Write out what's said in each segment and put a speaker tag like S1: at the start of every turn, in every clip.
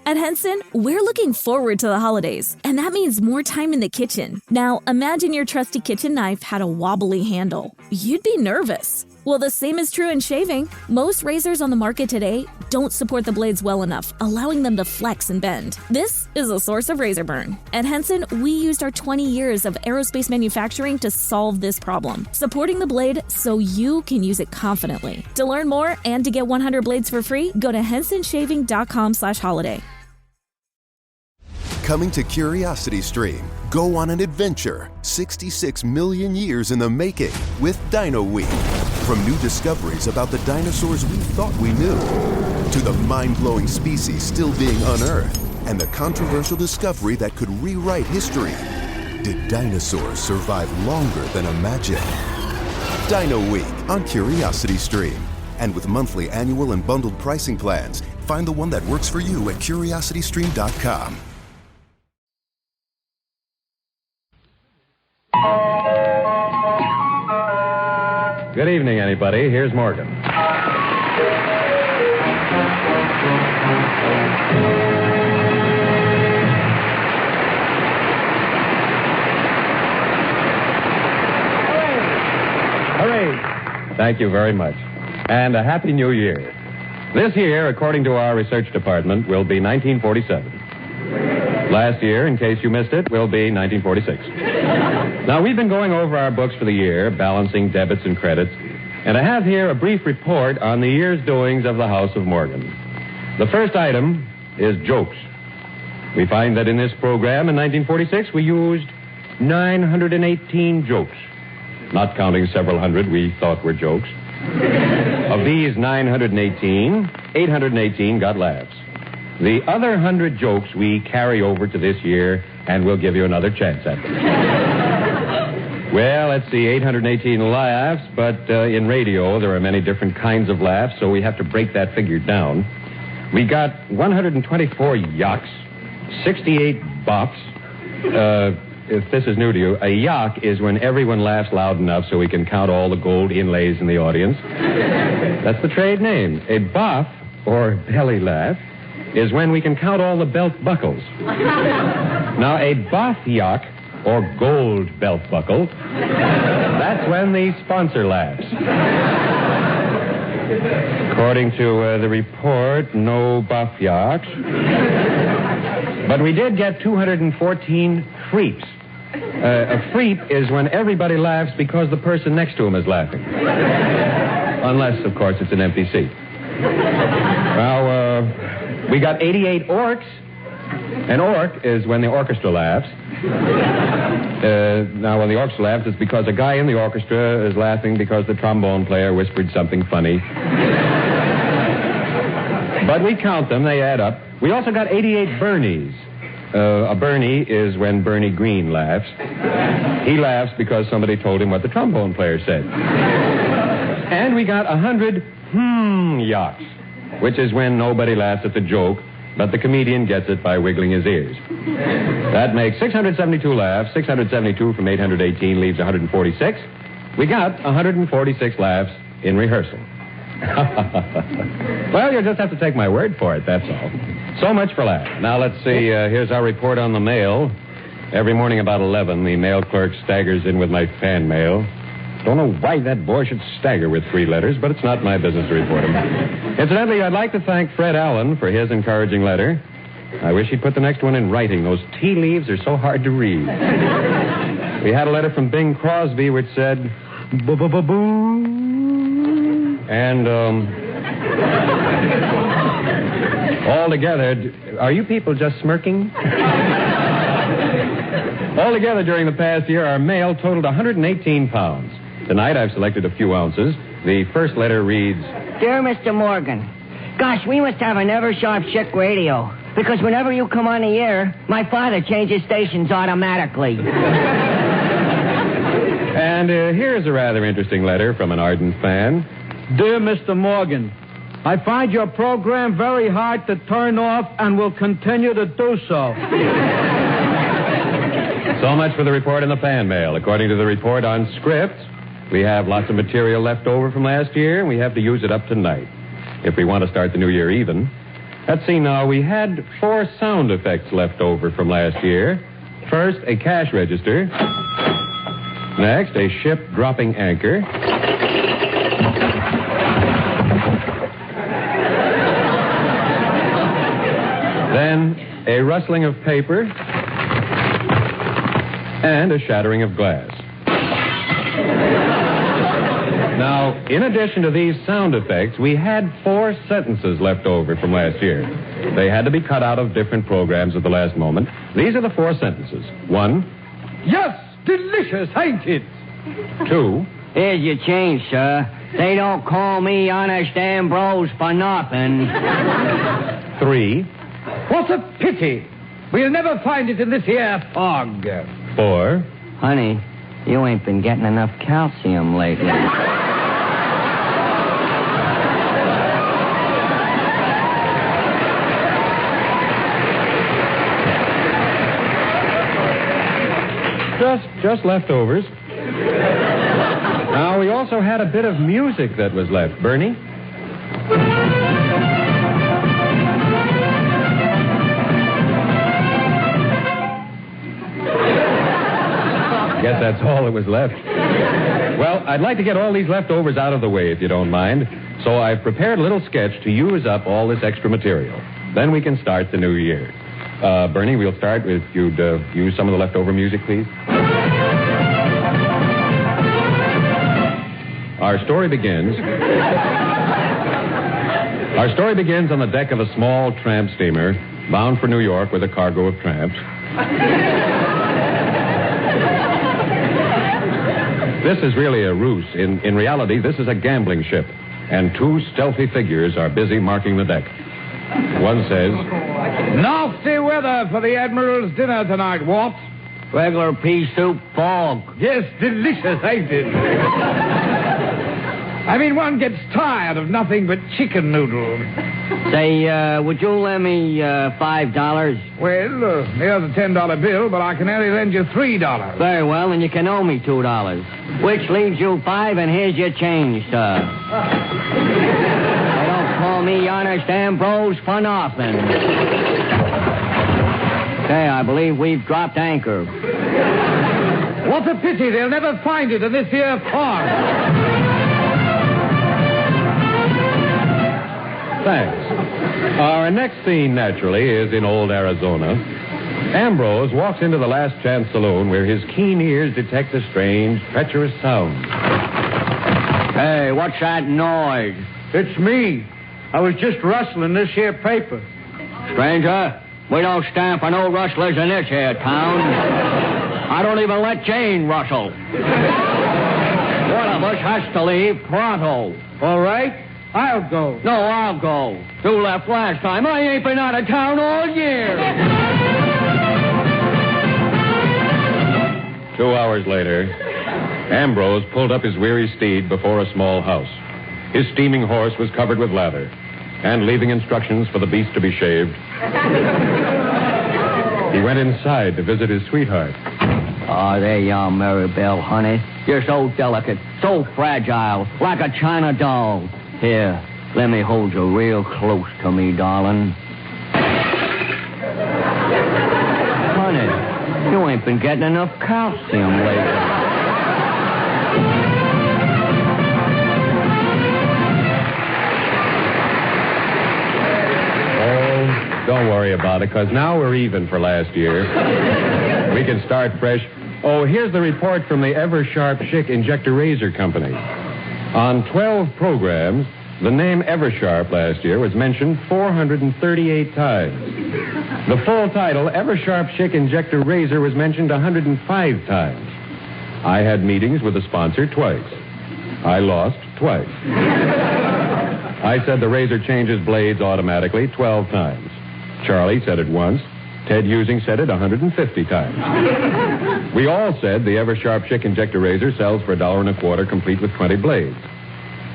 S1: At Henson, we're looking forward to the holidays, and that means more time in the kitchen. Now, imagine your trusty kitchen knife had a wobbly handle. You'd be nervous. Well, the same is true in shaving. Most razors on the market today don't support the blades well enough, allowing them to flex and bend. This is a source of razor burn. At Henson, we used our 20 years of aerospace manufacturing to solve this problem, supporting the blade so you can use it confidently. To learn more and to get 100 blades for free, go to hensonshaving.com/holiday.
S2: Coming to Curiosity Stream, go on an adventure 66 million years in the making with Dino Week. From new discoveries about the dinosaurs we thought we knew, to the mind-blowing species still being unearthed, and the controversial discovery that could rewrite history. Did dinosaurs survive longer than imagined? Dino Week on Curiosity Stream. And with monthly, annual, and bundled pricing plans, find the one that works for you at curiositystream.com.
S3: Good evening, anybody. Here's Morgan. Hooray! Thank you very much. And a Happy New Year. This year, according to our research department, will be 1947. Last year, in case you missed it, will be 1946. Now, we've been going over our books for the year, balancing debits and credits, and I have here a brief report on the year's doings of the House of Morgan. The first item is jokes. We find that in this program in 1946, we used 918 jokes, not counting several hundred we thought were jokes. Of these 918, 818 got laughs. The other 100 jokes we carry over to this year, and we'll give you another chance at them. Well, let's see, 818 laughs, but in radio there are many different kinds of laughs, so we have to break that figure down. We got 124 yucks, 68 bops. If this is new to you, a yuck is when everyone laughs loud enough so we can count all the gold inlays in the audience. That's the trade name. A boff, or belly laugh, is when we can count all the belt buckles. Now, a boff yuck, or gold belt buckle, that's when the sponsor laughs. According to the report, no boff yucks. But we did get 214 freeps. A freep is when everybody laughs because the person next to him is laughing. Unless, of course, it's an empty seat. Now, we got 88 orcs. An orc is when the orchestra laughs. Now, when the orchestra laughs, it's because a guy in the orchestra is laughing because the trombone player whispered something funny. But we count them. They add up. We also got 88 Bernies. A Bernie is when Bernie Green laughs. He laughs because somebody told him what the trombone player said. And we got 100 yucks, which is when nobody laughs at the joke, but the comedian gets it by wiggling his ears. That makes 672 laughs. 672 from 818 leaves 146. We got 146 laughs in rehearsal. Well, you'll just have to take my word for it, that's all. So much for laughs. Now, let's see. Here's our report on the mail. Every morning about 11, the mail clerk staggers in with my fan mail. Don't know why that boy should stagger with 3 letters, but it's not my business to report him. Incidentally, I'd like to thank Fred Allen for his encouraging letter. I wish he'd put the next one in writing. Those tea leaves are so hard to read. We had a letter from Bing Crosby which said, boo-boo-boo-boo. And, altogether, are you people just smirking? Altogether, during the past year, our mail totaled 118 pounds. Tonight, I've selected a few ounces. The first letter reads,
S4: Dear Mr. Morgan, gosh, we must have an ever-sharp chick radio. Because whenever you come on the air, my father changes stations automatically.
S3: And here's a rather interesting letter from an ardent fan.
S5: Dear Mr. Morgan, I find your program very hard to turn off and will continue to do so.
S3: So much for the report in the fan mail. According to the report on script, we have lots of material left over from last year, and we have to use it up tonight if we want to start the new year even. Let's see now. We had 4 sound effects left over from last year. First, a cash register. Next, a ship dropping anchor. Then, a rustling of paper. And a shattering of glass. Now, in addition to these sound effects, we had 4 sentences left over from last year. They had to be cut out of different programs at the last moment. These are the 4 sentences. 1.
S5: Yes, delicious, ain't it?
S3: 2.
S4: Here's your change, sir. They don't call me Honest Ambrose for nothing.
S3: 3.
S5: What a pity. We'll never find it in this here fog.
S3: 4.
S4: Honey, you ain't been getting enough calcium lately.
S3: Just leftovers. Now, we also had a bit of music that was left. Bernie? Guess that's all that was left. Well, I'd like to get all these leftovers out of the way, if you don't mind. So I've prepared a little sketch to use up all this extra material. Then we can start the new year. Bernie, we'll start with you'd use some of the leftover music, please. Our story begins on the deck of a small tramp steamer bound for New York with a cargo of tramps. This is really a ruse. In reality, this is a gambling ship, and 2 stealthy figures are busy marking the deck. One says,
S5: Nasty weather for the Admiral's dinner tonight, what?
S4: Regular pea soup fog.
S5: Yes, delicious, ain't it? I mean, one gets tired of nothing but chicken noodles.
S4: Say, would you lend me $5?
S5: Well, here's a $10 bill, but I can only lend you $3.
S4: Very well, and you can owe me $2. Which leaves you 5, and here's your change, sir. They don't call me Honest Ambrose for nothing. Okay, I believe we've dropped anchor.
S5: What a pity they'll never find it in this here fog.
S3: thanks. Our next scene, naturally, is in old Arizona. Ambrose walks into the Last Chance Saloon where his keen ears detect a strange, treacherous sound.
S4: Hey, what's that noise?
S5: It's me. I was just rustling this here paper.
S4: Stranger, we don't stand for no rustlers in this here town. I don't even let Jane rustle. One of us has to leave pronto.
S5: All right, I'll go.
S4: No, I'll go. You left last time. I ain't been out of town all year.
S3: 2 hours later, Ambrose pulled up his weary steed before a small house. His steaming horse was covered with lather, and leaving instructions for the beast to be shaved, he went inside to visit his sweetheart.
S4: Oh, there you are, Maribel, honey. You're so delicate, so fragile, like a china doll. Here, let me hold you real close to me, darling. Honey, you ain't been getting enough calcium lately.
S3: Don't worry about it, because now we're even for last year. We can start fresh. Oh, here's the report from the Ever-Sharp Schick Injector Razor Company. On 12 programs, the name Ever-Sharp last year was mentioned 438 times. The full title, Ever-Sharp Schick Injector Razor, was mentioned 105 times. I had meetings with the sponsor twice. I lost twice. I said the razor changes blades automatically 12 times. Charlie said it once. Ted Using said it 150 times. We all said the Ever-Sharp Schick Injector Razor sells for $1.25, complete with 20 blades.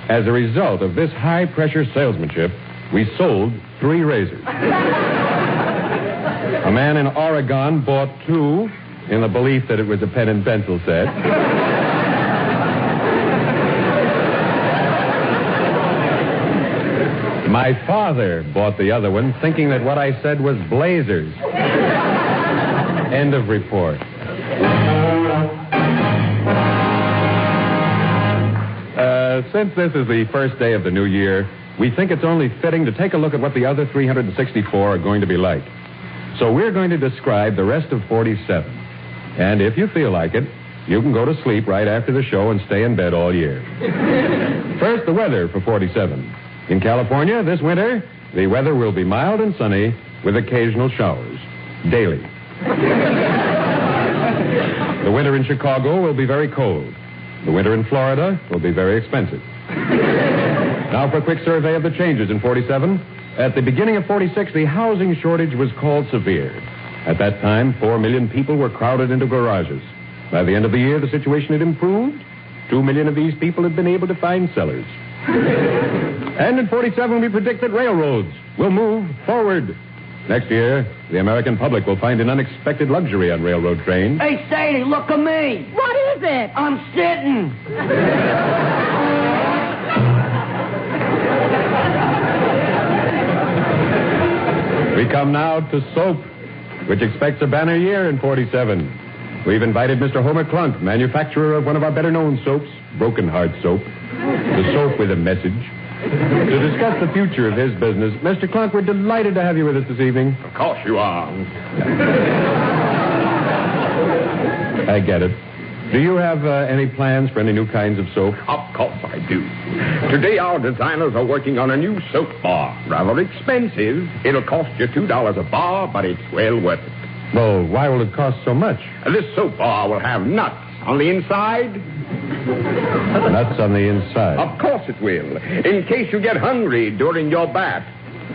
S3: As a result of this high-pressure salesmanship, we sold 3 razors. A man in Oregon bought 2 in the belief that it was a pen and pencil set. My father bought the other one, thinking that what I said was blazers. End of report. Since this is the first day of the new year, we think it's only fitting to take a look at what the other 364 are going to be like. So we're going to describe the rest of 47. And if you feel like it, you can go to sleep right after the show and stay in bed all year. First, the weather for 47. In California, this winter, the weather will be mild and sunny with occasional showers. Daily. The winter in Chicago will be very cold. The winter in Florida will be very expensive. Now for a quick survey of the changes in 47. At the beginning of 46, the housing shortage was called severe. At that time, 4 million people were crowded into garages. By the end of the year, the situation had improved. 2 million of these people had been able to find cellars. And in 47, we predict that railroads will move forward. Next year, the American public will find an unexpected luxury on railroad trains.
S4: Hey, Sadie, look at me.
S1: What is it?
S4: I'm sitting.
S3: We come now to soap, which expects a banner year in 47. We've invited Mr. Homer Clunk, manufacturer of one of our better-known soaps, Broken Heart Soap, the soap with a message, to discuss the future of his business. Mr. Clunk, we're delighted to have you with us this evening.
S6: Of course you are.
S3: I get it. Do you have any plans for any new kinds of soap?
S6: Of course I do. Today our designers are working on a new soap bar. Rather expensive. It'll cost you $2 a bar, but it's well worth it.
S3: Well, why will it cost so much?
S6: This soap bar will have nuts on the inside.
S3: Nuts on the inside.
S6: Of course it will, in case you get hungry during your bath.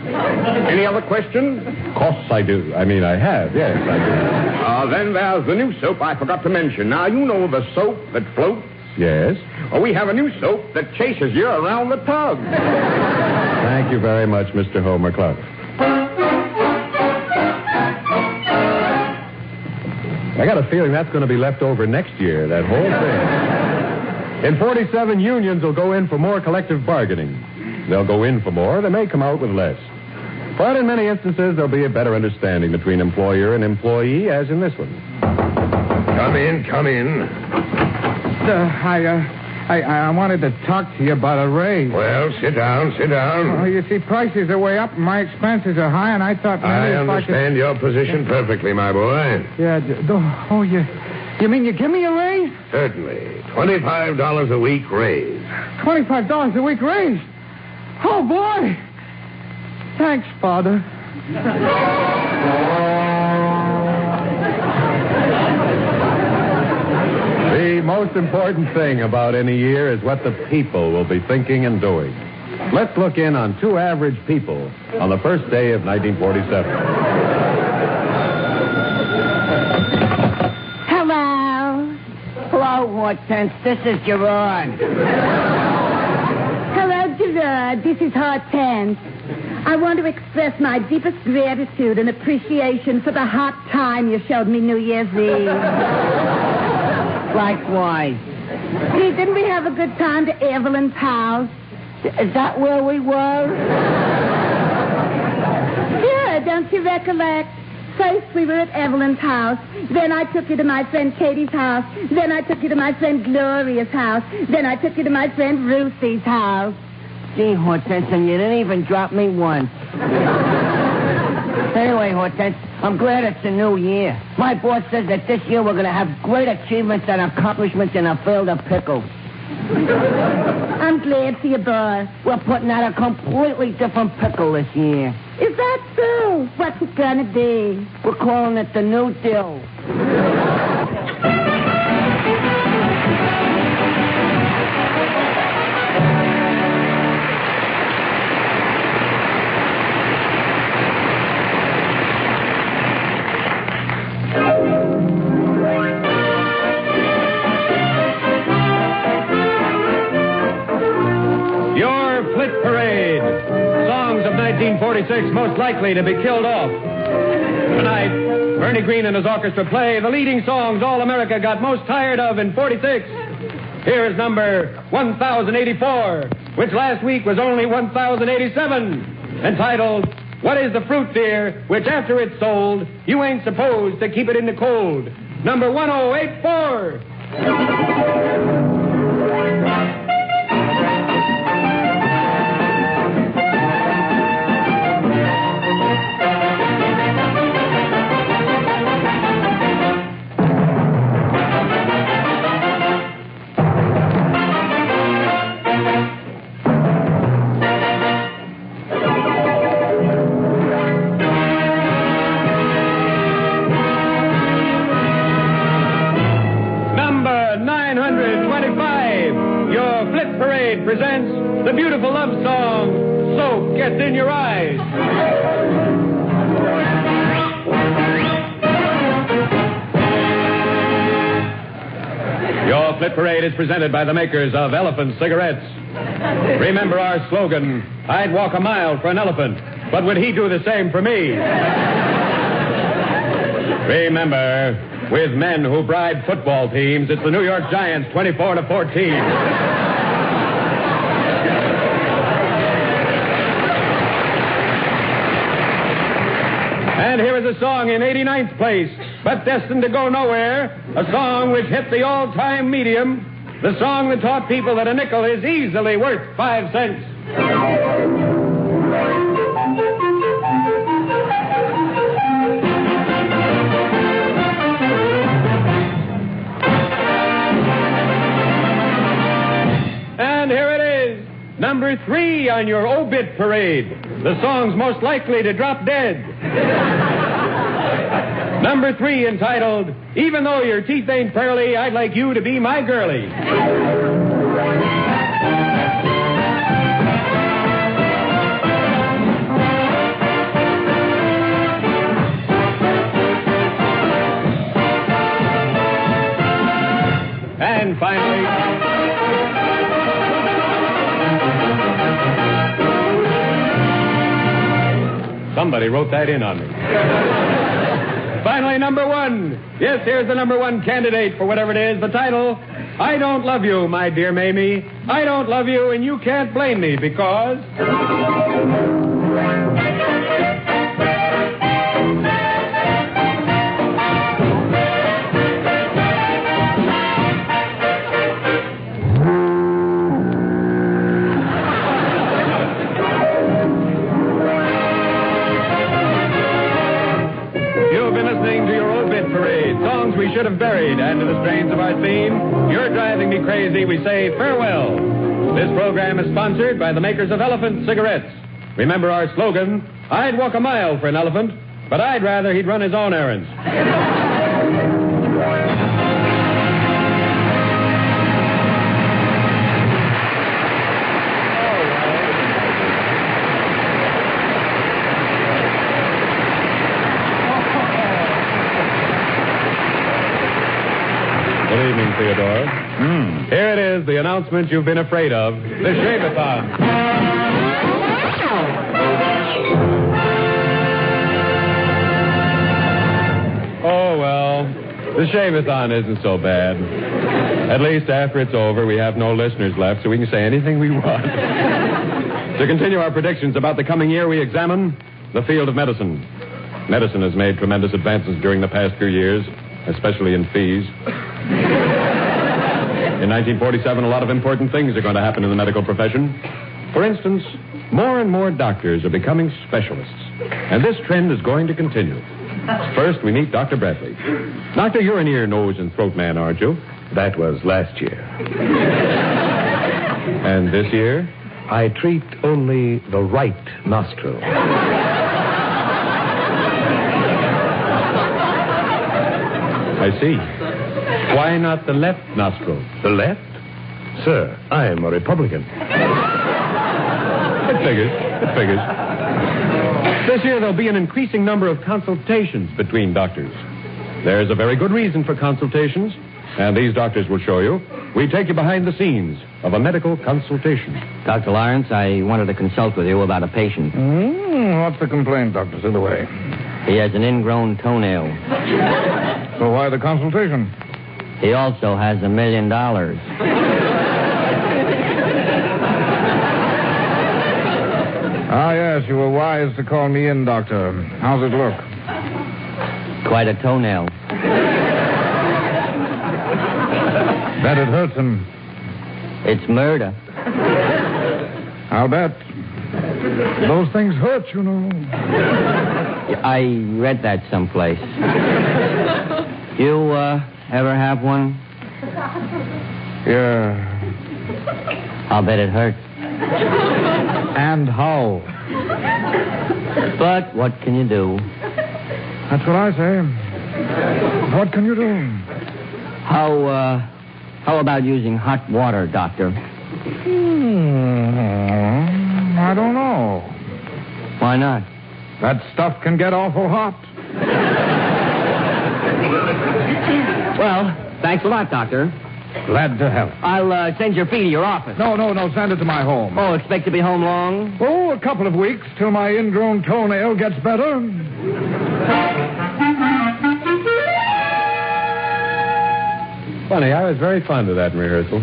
S6: Any other question?
S3: Of course I do. I mean, I have. Yes, I do.
S6: Then there's the new soap I forgot to mention. Now, you know the soap that floats?
S3: Yes.
S6: Well, we have a new soap that chases you around the tub.
S3: Thank you very much, Mr. Homer Clunk. I got a feeling that's going to be left over next year, that whole thing. In 47, unions will go in for more collective bargaining. They'll go in for more. They may come out with less. But in many instances, there'll be a better understanding between employer and employee, as in this one.
S6: Come in, come in.
S5: I wanted to talk to you about a raise.
S6: Well, sit down, sit down.
S5: Oh, you see, prices are way up and my expenses are high, and I thought maybe
S6: I
S5: if
S6: understand your position perfectly, my boy.
S5: Yeah, you mean you give me a raise?
S6: Certainly. $25 a week raise.
S5: $25 a week raise? Oh, boy. Thanks, Father.
S3: The most important thing about any year is what the people will be thinking and doing. Let's look in on two average people on the first day of 1947.
S7: Hello.
S4: Hello, Hortense. This is Gerard.
S7: Hello, Gerard. This is Hortense. I want to express my deepest gratitude and appreciation for the hot time you showed me New Year's Eve.
S4: Likewise.
S7: Gee, didn't we have a good time to Evelyn's house?
S4: Is that where we were?
S7: Sure, don't you recollect? First we were at Evelyn's house. Then I took you to my friend Katie's house. Then I took you to my friend Gloria's house. Then I took you to my friend Ruthie's house.
S4: Gee, Hortense, and you didn't even drop me once. Anyway, Hortense, I'm glad it's a new year. My boss says that this year we're going to have great achievements and accomplishments in a field of pickles.
S7: I'm glad for you, boss.
S4: We're putting out a completely different pickle this year.
S7: Is that so? What's it gonna be?
S4: We're calling it the New Dill.
S3: Parade. Songs of 1946 most likely to be killed off. Tonight, Bernie Green and his orchestra play the leading songs all America got most tired of in 46. Here's number 1084. which last week was only 1,087, entitled, What is the Fruit, Dear, which after it's sold, you ain't supposed to keep it in the cold. Number 1084. Presents the beautiful love song, Soap Gets in Your Eyes. Your Flip Parade is presented by the makers of Elephant Cigarettes. Remember our slogan, I'd walk a mile for an elephant, but would he do the same for me? Remember, with men who bribe football teams, it's the New York Giants 24-14. And here is a song in 89th place, but destined to go nowhere. A song which hit the all-time medium. The song that taught people that a nickel is easily worth 5 cents. And here it is, number 3 on your obit parade. The song's most likely to drop dead. Number 3, entitled, Even Though Your Teeth Ain't Pearly, I'd Like You to Be My Girlie. And finally, somebody wrote that in on me. Finally, number 1. Yes, here's the number 1 candidate for whatever it is. The title, I Don't Love You, My Dear Mamie. I don't love you, and you can't blame me because... we should have buried, and to the strains of our theme, You're Driving Me Crazy, we say farewell. This program is sponsored by the makers of Elephant Cigarettes. Remember our slogan, I'd walk a mile for an elephant, but I'd rather he'd run his own errands. Good evening, Theodore. Here it is, the announcement you've been afraid of, the Shave-a-thon. Oh, well, the Shave-a-thon isn't so bad. At least after it's over, we have no listeners left, so we can say anything we want. To continue our predictions about the coming year, we examine the field of medicine. Medicine has made tremendous advances during the past few years, especially in fees. In 1947, a lot of important things are going to happen in the medical profession. For instance, more and more doctors are becoming specialists. And this trend is going to continue. First, we meet Dr. Bradley. Doctor, you're an ear, nose, and throat man, aren't you?
S8: That was last year.
S3: And this year?
S8: I treat only the right nostril.
S3: I see. Why not the left nostril?
S8: The left? Sir, I am a Republican.
S3: It figures. This year there'll be an increasing number of consultations between doctors. There's a very good reason for consultations, and these doctors will show you. We take you behind the scenes of a medical consultation.
S4: Dr. Lawrence, I wanted to consult with you about a patient.
S8: What's the complaint, Dr. Silverway?
S4: He has an ingrown toenail.
S8: So why the consultation?
S4: He also has $1 million.
S9: Ah, yes, you were wise to call me in, Doctor. How's it look?
S4: Quite a toenail.
S9: Bet it hurts him.
S4: It's murder.
S9: I'll bet. Those things hurt, you know.
S4: I read that someplace. You, ever have one?
S9: Yeah.
S4: I'll bet it hurts.
S9: And how?
S4: But what can you do?
S9: That's what I say. What can you do?
S4: How about using hot water, Doctor?
S9: I don't know.
S4: Why not?
S9: That stuff can get awful hot.
S4: Well, thanks a lot, Doctor.
S9: Glad to help.
S4: I'll send your fee to your office.
S9: No. Send it to my home.
S4: Oh, expect to be home long?
S9: Oh, a couple of weeks till my ingrown toenail gets better.
S3: Funny, I was very fond of that in rehearsal.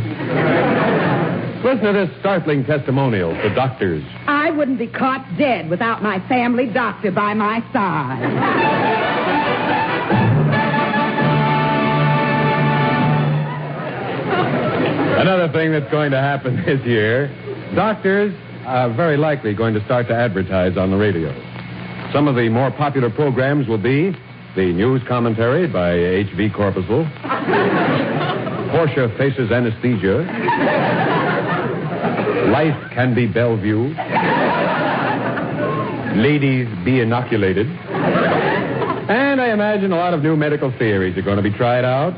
S3: Listen to this startling testimonial for doctors.
S10: I wouldn't be caught dead without my family doctor by my side.
S3: Another thing that's going to happen this year, doctors are very likely going to start to advertise on the radio. Some of the more popular programs will be the news commentary by H.V. Corpuscle, Portia Faces Anesthesia, Life Can Be Bellevue, Ladies Be Inoculated, and I imagine a lot of new medical theories are going to be tried out.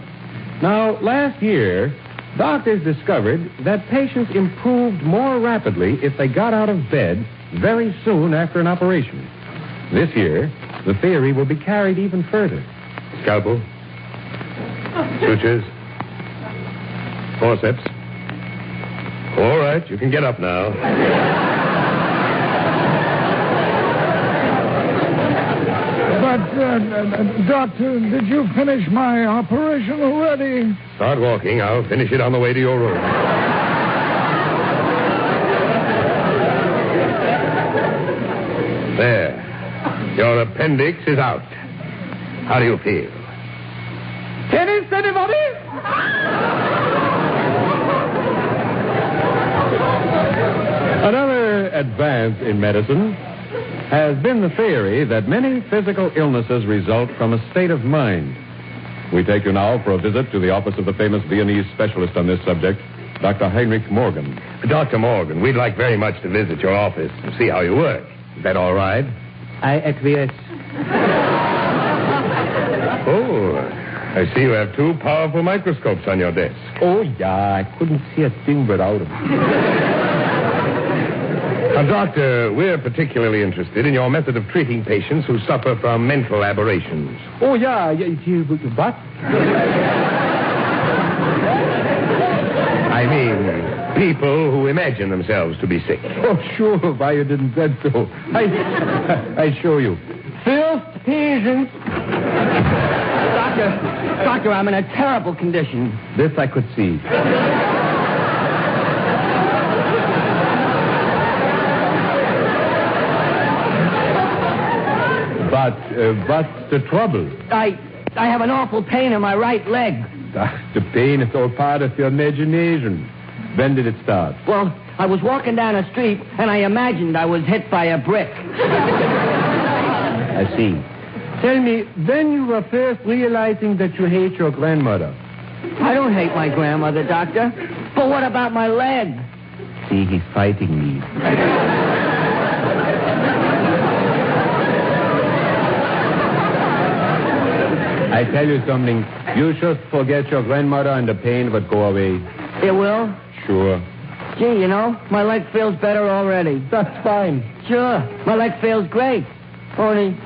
S3: Now, last year, doctors discovered that patients improved more rapidly if they got out of bed very soon after an operation. This year, the theory will be carried even further.
S6: Scalpel. Sutures. Forceps. All right, you can get up now.
S9: But, Doctor, did you finish my operation already?
S6: Start walking. I'll finish it on the way to your room. There. Your appendix is out. How do you feel?
S9: Tennis, anybody?
S3: Another advance in medicine has been the theory that many physical illnesses result from a state of mind. We take you now for a visit to the office of the famous Viennese specialist on this subject, Dr. Heinrich Morgan.
S6: Dr. Morgan, we'd like very much to visit your office and see how you work. Is that all right?
S4: I acquiesce.
S6: Oh, I see you have two powerful microscopes on your desk.
S3: Oh, yeah, I couldn't see a thing without them.
S6: Now, Doctor, we're particularly interested in your method of treating patients who suffer from mental aberrations.
S3: Oh, yeah, what?
S6: I mean, people who imagine themselves to be sick.
S3: Oh, sure, why you didn't said so. I show you.
S4: First patient. Doctor, I'm in a terrible condition.
S3: This I could see. But what's the trouble?
S4: I have an awful pain in my right leg.
S3: The pain is all part of your imagination. When did it start?
S4: Well, I was walking down a street, and I imagined I was hit by a brick.
S3: I see. Tell me, when you were first realizing that you hate your grandmother?
S4: I don't hate my grandmother, Doctor. But what about my leg?
S3: See, he's fighting me. I tell you something. You just forget your grandmother and the pain would go away.
S4: It will?
S3: Sure.
S4: Gee, you know, my leg feels better already.
S3: That's fine.
S4: Sure, my leg feels great. Only,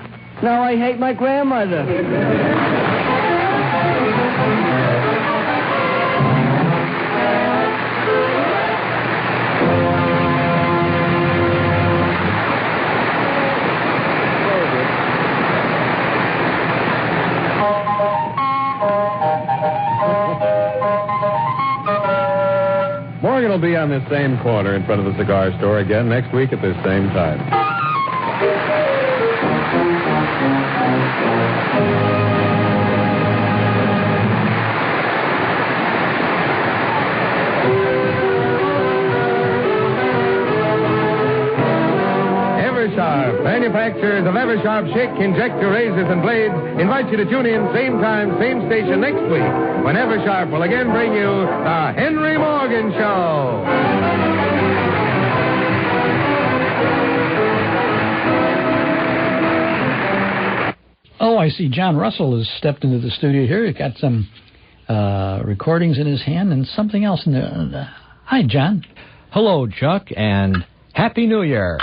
S4: now I hate my grandmother.
S3: will be on this same corner in front of the cigar store again next week at this same time. Eversharp, manufacturers of Eversharp Shake, Injector, Razors, and Blades, invite you to tune in same time, same station next week when Eversharp will again bring you The Henry Morgan Show.
S11: Oh, I see John Russell has stepped into the studio here. He's got some recordings in his hand and something else in there. Hi, John.
S12: Hello, Chuck, and Happy New Year.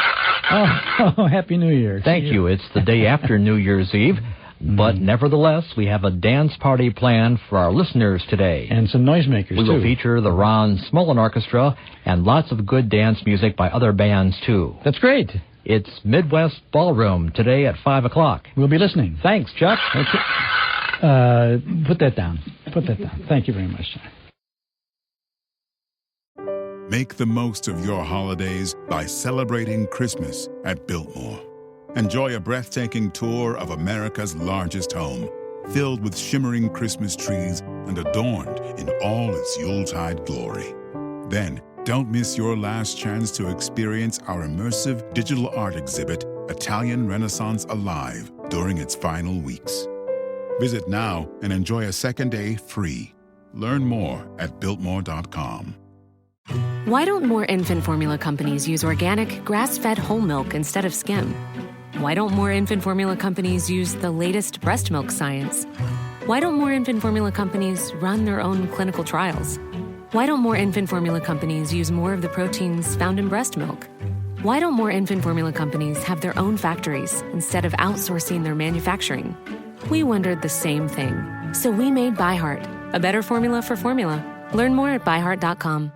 S11: Oh, Happy New Year.
S12: Thank you. It's the day after New Year's Eve, but nevertheless, we have a dance party planned for our listeners today.
S11: And some noisemakers, too.
S12: We will feature the Ron Smolin Orchestra and lots of good dance music by other bands, too.
S11: That's great.
S12: It's Midwest Ballroom today at 5 o'clock.
S11: We'll be listening.
S12: Thanks, Chuck.
S11: Put that down. Put that down. Thank you very much, John.
S13: Make the most of your holidays by celebrating Christmas at Biltmore. Enjoy a breathtaking tour of America's largest home, filled with shimmering Christmas trees and adorned in all its Yuletide glory. Then, don't miss your last chance to experience our immersive digital art exhibit, Italian Renaissance Alive, during its final weeks. Visit now and enjoy a second day free. Learn more at Biltmore.com.
S14: Why don't more infant formula companies use organic, grass-fed whole milk instead of skim? Why don't more infant formula companies use the latest breast milk science? Why don't more infant formula companies run their own clinical trials? Why don't more infant formula companies use more of the proteins found in breast milk? Why don't more infant formula companies have their own factories instead of outsourcing their manufacturing? We wondered the same thing. So we made ByHeart, a better formula for formula. Learn more at byheart.com.